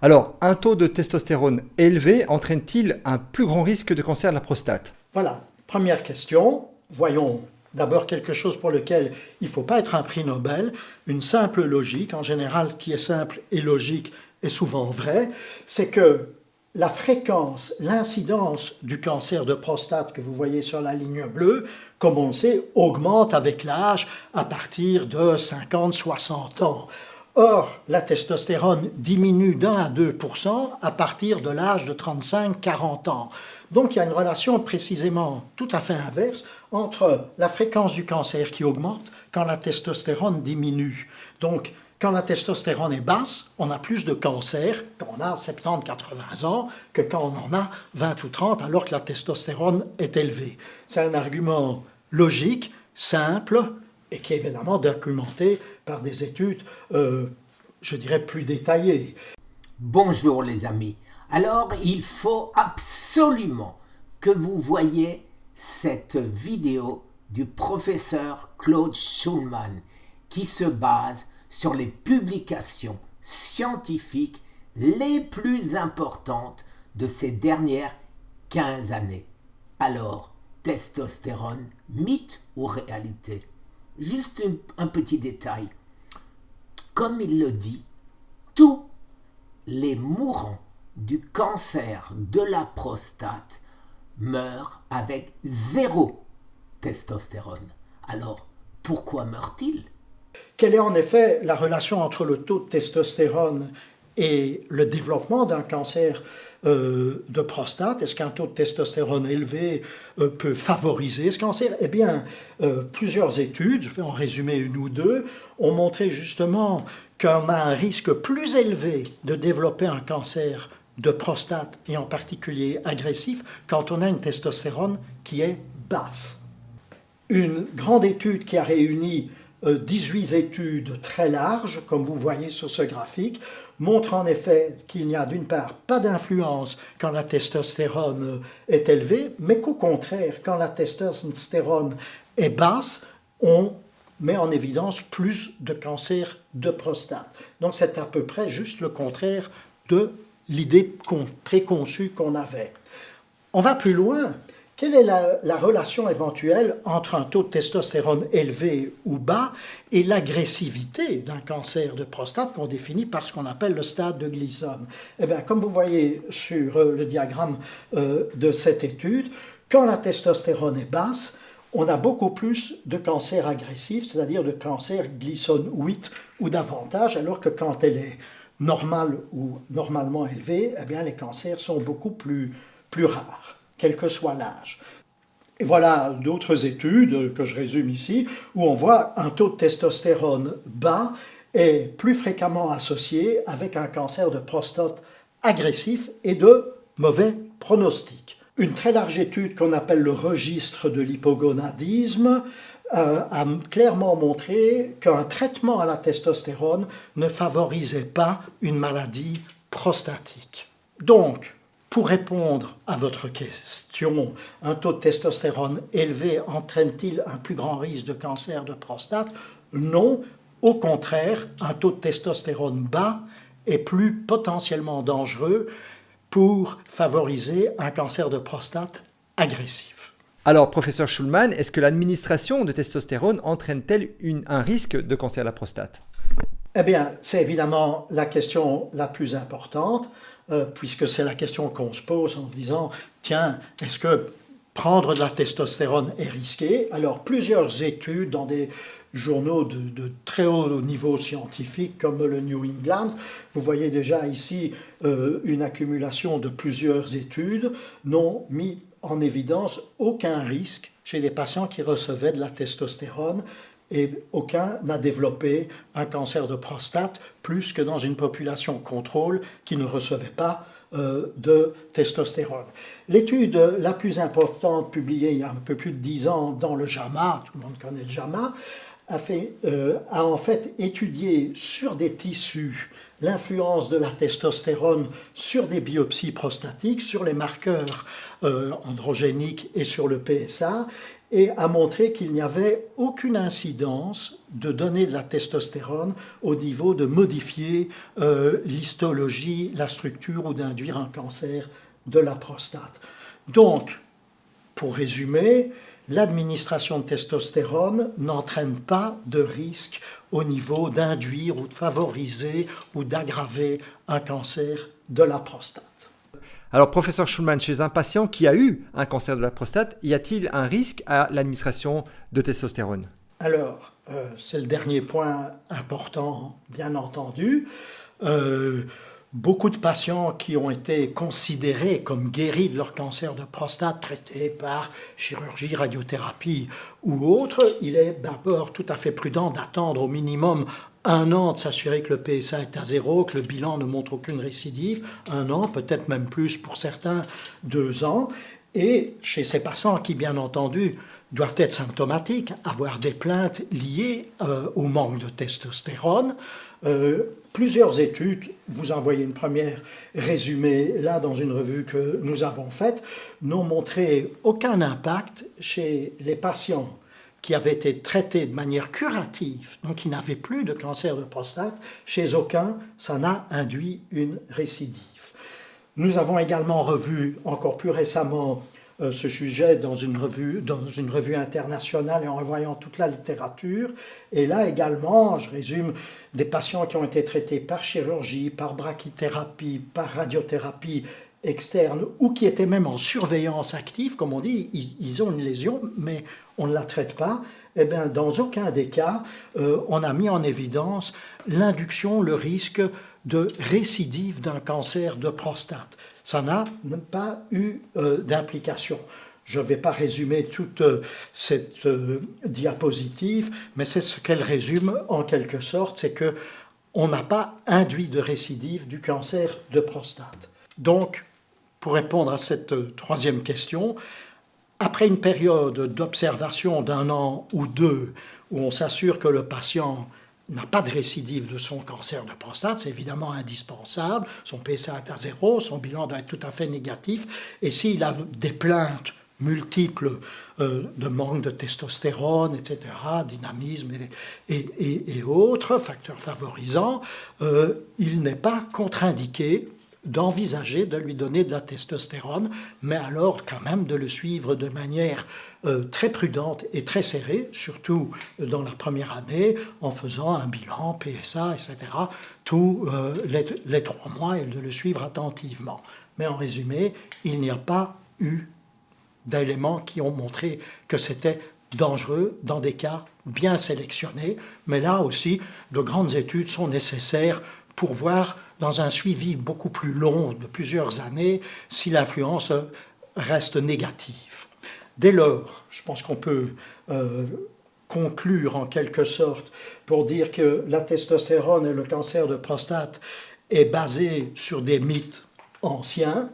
Alors, un taux de testostérone élevé entraîne-t-il un plus grand risque de cancer de la prostate? Voilà, première question. Voyons d'abord quelque chose pour lequel il ne faut pas être un prix Nobel. Une simple logique, en général, qui est simple et logique, est souvent vraie, c'est que la fréquence, l'incidence du cancer de prostate que vous voyez sur la ligne bleue, comme on le sait, augmente avec l'âge à partir de 50-60 ans. Or, la testostérone diminue d'1 à 2% à partir de l'âge de 35-40 ans. Donc, il y a une relation précisément tout à fait inverse entre la fréquence du cancer qui augmente quand la testostérone diminue. Donc, quand la testostérone est basse, on a plus de cancer quand on a 70-80 ans que quand on en a 20 ou 30 alors que la testostérone est élevée. C'est un argument logique, simple et qui est évidemment documenté par des études, je dirais, plus détaillées. Bonjour les amis. Alors, il faut absolument que vous voyiez cette vidéo du professeur Claude Shulman qui se base sur les publications scientifiques les plus importantes de ces dernières 15 années. Alors, testostérone, mythe ou réalité? Juste un petit détail. Comme il le dit, tous les mourants du cancer de la prostate meurent avec 0 testostérone. Alors, pourquoi meurent-ils? Quelle est en effet la relation entre le taux de testostérone et le développement d'un cancer de prostate? Est-ce qu'un taux de testostérone élevé peut favoriser ce cancer? Eh bien, plusieurs études, je vais en résumer une ou deux, ont montré justement qu'on a un risque plus élevé de développer un cancer de prostate, et en particulier agressif, quand on a une testostérone qui est basse. Une grande étude qui a réuni 18 études très larges, comme vous voyez sur ce graphique, montre en effet qu'il n'y a d'une part pas d'influence quand la testostérone est élevée, mais qu'au contraire, quand la testostérone est basse, on met en évidence plus de cancer de prostate. Donc c'est à peu près juste le contraire de l'idée préconçue qu'on avait. On va plus loin. Quelle est la relation éventuelle entre un taux de testostérone élevé ou bas et l'agressivité d'un cancer de prostate qu'on définit par ce qu'on appelle le stade de Gleason? Eh bien, comme vous voyez sur le diagramme de cette étude, quand la testostérone est basse, on a beaucoup plus de cancers agressifs, c'est-à-dire de cancers Gleason 8 ou davantage, alors que quand elle est normale ou normalement élevée, eh bien, les cancers sont beaucoup plus rares, quel que soit l'âge. Et voilà d'autres études que je résume ici, où on voit un taux de testostérone bas est plus fréquemment associé avec un cancer de prostate agressif et de mauvais pronostic. Une très large étude qu'on appelle le registre de l'hypogonadisme a clairement montré qu'un traitement à la testostérone ne favorisait pas une maladie prostatique. Donc, pour répondre à votre question, un taux de testostérone élevé entraîne-t-il un plus grand risque de cancer de prostate? Non, au contraire, un taux de testostérone bas est plus potentiellement dangereux pour favoriser un cancer de prostate agressif. Alors, professeur Shulman, est-ce que l'administration de testostérone entraîne-t-elle un risque de cancer de la prostate? Eh bien, c'est évidemment la question la plus importante, puisque c'est la question qu'on se pose en se disant, tiens, est-ce que prendre de la testostérone est risqué? Alors, plusieurs études dans des journaux de très haut niveau scientifique comme le New England, vous voyez déjà ici une accumulation de plusieurs études, n'ont mis en évidence aucun risque chez les patients qui recevaient de la testostérone et aucun n'a développé un cancer de prostate plus que dans une population contrôle qui ne recevait pas de testostérone. L'étude la plus importante publiée il y a un peu plus de 10 ans dans le JAMA, tout le monde connaît le JAMA, a en fait étudié sur des tissus l'influence de la testostérone sur des biopsies prostatiques, sur les marqueurs androgéniques et sur le PSA, et a montré qu'il n'y avait aucune incidence de donner de la testostérone au niveau de modifier l'histologie, la structure ou d'induire un cancer de la prostate. Donc, pour résumer, l'administration de testostérone n'entraîne pas de risque au niveau d'induire ou de favoriser ou d'aggraver un cancer de la prostate. Alors, professeur Schulman, chez un patient qui a eu un cancer de la prostate, y a-t-il un risque à l'administration de testostérone? Alors, c'est le dernier point important, bien entendu. Beaucoup de patients qui ont été considérés comme guéris de leur cancer de prostate, traités par chirurgie, radiothérapie ou autre, il est d'abord tout à fait prudent d'attendre au minimum 1 an, de s'assurer que le PSA est à 0, que le bilan ne montre aucune récidive, 1 an, peut-être même plus pour certains, 2 ans. Et chez ces patients qui, bien entendu, doivent être symptomatiques, avoir des plaintes liées au manque de testostérone. Plusieurs études, vous en voyez une première résumée là dans une revue que nous avons faite, n'ont montré aucun impact chez les patients qui avaient été traités de manière curative, donc qui n'avaient plus de cancer de prostate. Chez aucun, ça n'a induit une récidive. Nous avons également revu encore plus récemment ce sujet dans une revue internationale et en revoyant toute la littérature. Et là également, je résume, des patients qui ont été traités par chirurgie, par brachythérapie, par radiothérapie externe ou qui étaient même en surveillance active, comme on dit, ils ont une lésion, mais on ne la traite pas. Eh bien, dans aucun des cas, on a mis en évidence l'induction, le risque de récidive d'un cancer de prostate. Ça n'a pas eu d'implication. Je ne vais pas résumer toute cette diapositive, mais c'est ce qu'elle résume en quelque sorte, c'est qu'on n'a pas induit de récidive du cancer de prostate. Donc, pour répondre à cette troisième question, après une période d'observation d'1 an ou 2, où on s'assure que le patient n'a pas de récidive de son cancer de prostate, c'est évidemment indispensable, son PSA est à 0, son bilan doit être tout à fait négatif, et s'il a des plaintes multiples de manque de testostérone, etc., dynamisme et autres facteurs favorisants, il n'est pas contre-indiqué d'envisager de lui donner de la testostérone, mais alors quand même de le suivre de manière très prudente et très serrée, surtout dans la première année, en faisant un bilan, PSA, etc., tous les 3 mois, et de le suivre attentivement. Mais en résumé, il n'y a pas eu d'éléments qui ont montré que c'était dangereux dans des cas bien sélectionnés, mais là aussi, de grandes études sont nécessaires pour voir dans un suivi beaucoup plus long de plusieurs années si l'influence reste négative. Dès lors, je pense qu'on peut conclure en quelque sorte pour dire que la testostérone et le cancer de prostate est basé sur des mythes anciens,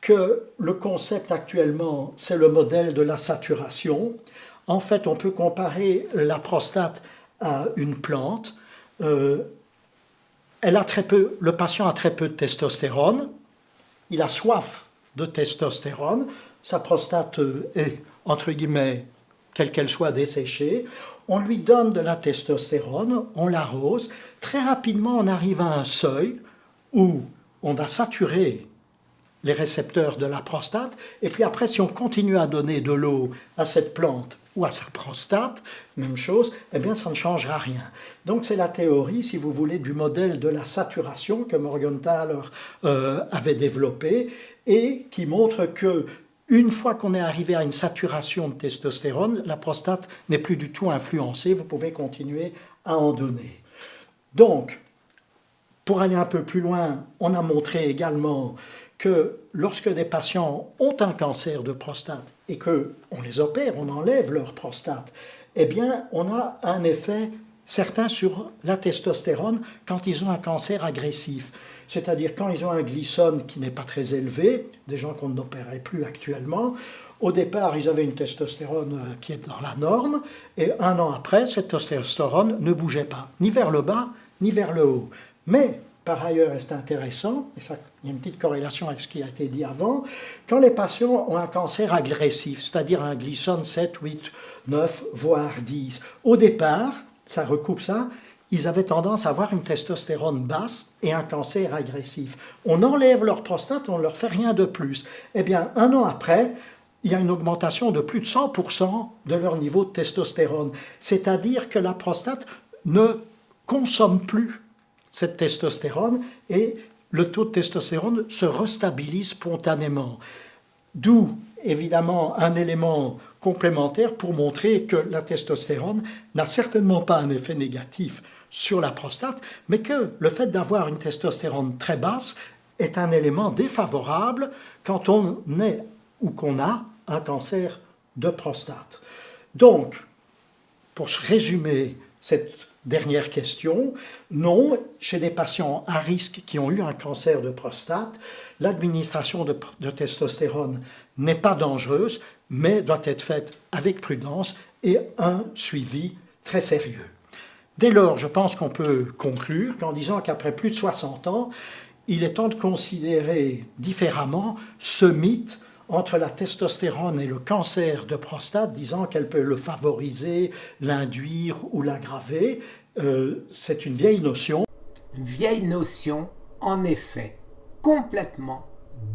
que le concept actuellement, c'est le modèle de la saturation. En fait, on peut comparer la prostate à une plante. Le patient a très peu de testostérone, il a soif de testostérone, sa prostate est, entre guillemets, quelle qu'elle soit, desséchée, on lui donne de la testostérone, on l'arrose, très rapidement on arrive à un seuil où on va saturer les récepteurs de la prostate, et puis après si on continue à donner de l'eau à cette plante ou à sa prostate, même chose, eh bien ça ne changera rien. Donc c'est la théorie, si vous voulez, du modèle de la saturation que Morgenthaler avait développé et qui montre que une fois qu'on est arrivé à une saturation de testostérone, la prostate n'est plus du tout influencée, vous pouvez continuer à en donner. Donc, pour aller un peu plus loin, on a montré également que lorsque des patients ont un cancer de prostate et qu'on les opère, on enlève leur prostate, eh bien, on a un effet certain sur la testostérone quand ils ont un cancer agressif. C'est-à-dire quand ils ont un glycone qui n'est pas très élevé, des gens qu'on n'opérait plus actuellement, au départ, ils avaient une testostérone qui est dans la norme, et 1 an après, cette testostérone ne bougeait pas, ni vers le bas, ni vers le haut. Mais par ailleurs, et c'est intéressant, et ça, il y a une petite corrélation avec ce qui a été dit avant, quand les patients ont un cancer agressif, c'est-à-dire un Gleason 7, 8, 9, voire 10, au départ, ça recoupe ça, ils avaient tendance à avoir une testostérone basse et un cancer agressif. On enlève leur prostate, on ne leur fait rien de plus. Eh bien, 1 an après, il y a une augmentation de plus de 100% de leur niveau de testostérone. C'est-à-dire que la prostate ne consomme plus cette testostérone et le taux de testostérone se restabilise spontanément. D'où, évidemment, un élément complémentaire pour montrer que la testostérone n'a certainement pas un effet négatif sur la prostate, mais que le fait d'avoir une testostérone très basse est un élément défavorable quand on est ou qu'on a un cancer de prostate. Donc, pour résumer cette dernière question, non, chez des patients à risque qui ont eu un cancer de prostate, l'administration de testostérone n'est pas dangereuse, mais doit être faite avec prudence et un suivi très sérieux. Dès lors, je pense qu'on peut conclure qu'en disant qu'après plus de 60 ans, il est temps de considérer différemment ce mythe entre la testostérone et le cancer de prostate, disant qu'elle peut le favoriser, l'induire ou l'aggraver. C'est une vieille notion. Une vieille notion, en effet, complètement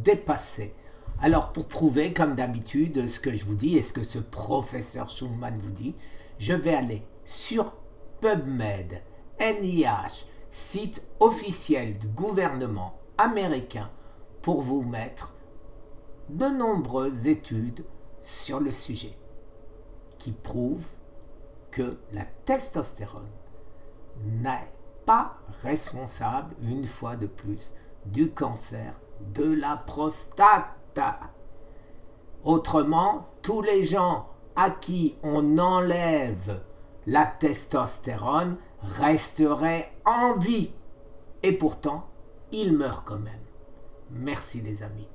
dépassée. Alors, pour prouver, comme d'habitude, ce que je vous dis et ce que ce professeur Schulman vous dit, je vais aller sur PubMed, NIH, site officiel du gouvernement américain, pour vous mettre de nombreuses études sur le sujet qui prouvent que la testostérone n'est pas responsable, une fois de plus, du cancer de la prostate. Autrement, tous les gens à qui on enlève la testostérone resteraient en vie. Et pourtant, ils meurent quand même. Merci les amis.